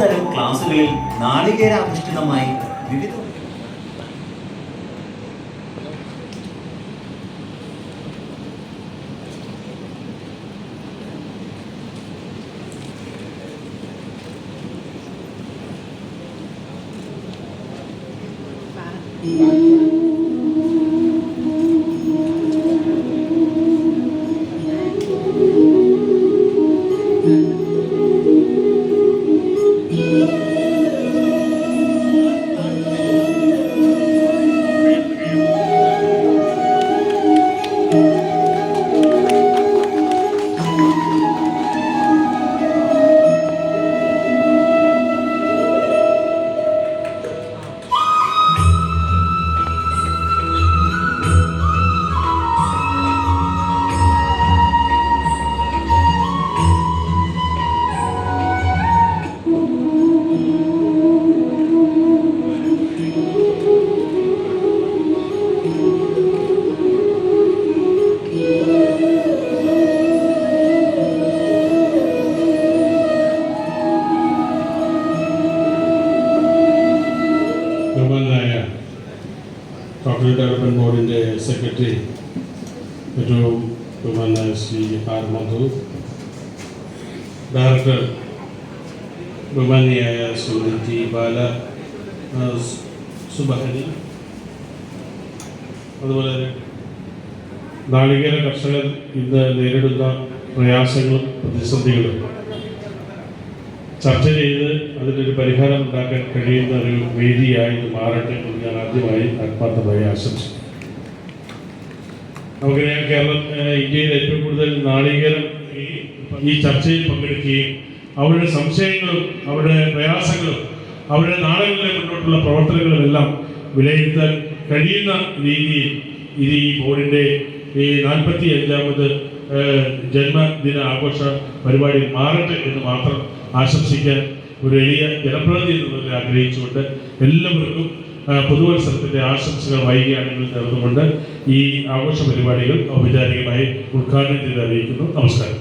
തരം ക്ലാസുകളിൽ നാളികേരാധിഷ്ഠിതമായി വിവിധ കോർപ്പറേറ്റ് ഡെവലപ്മെൻറ്റ് ബോർഡിൻ്റെ സെക്രട്ടറി ഏറ്റവും ബഹുമാനായ ശ്രീ ആർ മധു, ഡയറക്ടർ ബഹുമാനിയായ ശ്രീമതി ടി ബാല സുബഹരി, അതുപോലെ നാളികേര കർഷകർ ഇന്ന് നേരിടുന്ന പ്രയാസങ്ങളും പ്രതിസന്ധികളും ചർച്ച ചെയ്ത് അതിനൊരു പരിഹാരം ഉണ്ടാക്കാൻ കഴിയുന്ന ഒരു വേദിയായി ഇത് മാറട്ടെ എന്ന് ഞാൻ ആദ്യമായി ആത്മാർത്ഥമായി ആശംസിക്കുന്നു. നമുക്കറിയാം, ഇന്ത്യയിൽ ഏറ്റവും കൂടുതൽ നാളികേരം ഈ ചർച്ചയിൽ പങ്കെടുക്കുകയും അവരുടെ സംശയങ്ങളും അവരുടെ പ്രയാസങ്ങളും അവരുടെ നാളുകളിലെ മുന്നോട്ടുള്ള പ്രവർത്തനങ്ങളുമെല്ലാം വിലയിരുത്താൻ കഴിയുന്ന രീതിയിൽ ഇത് ഈ ബോർഡിൻ്റെ ഈ 45ാമത് ജന്മദിന ആഘോഷ പരിപാടിയിൽ മാറട്ടെ എന്ന് മാത്രം ആശംസിക്കാൻ ഒരു എളിയ ജനപ്രതിനിധി എന്നുള്ളതിൽ ആഗ്രഹിച്ചുകൊണ്ട് എല്ലാവർക്കും പുതുവത്സരത്തിൻ്റെ ആശംസകൾ വൈകിയാണെങ്കിൽ നേർന്നുകൊണ്ട് ഈ ആഘോഷ പരിപാടികൾ ഔപചാരികമായി ഉദ്ഘാടനം ചെയ്ത് അറിയിക്കുന്നു. നമസ്കാരം.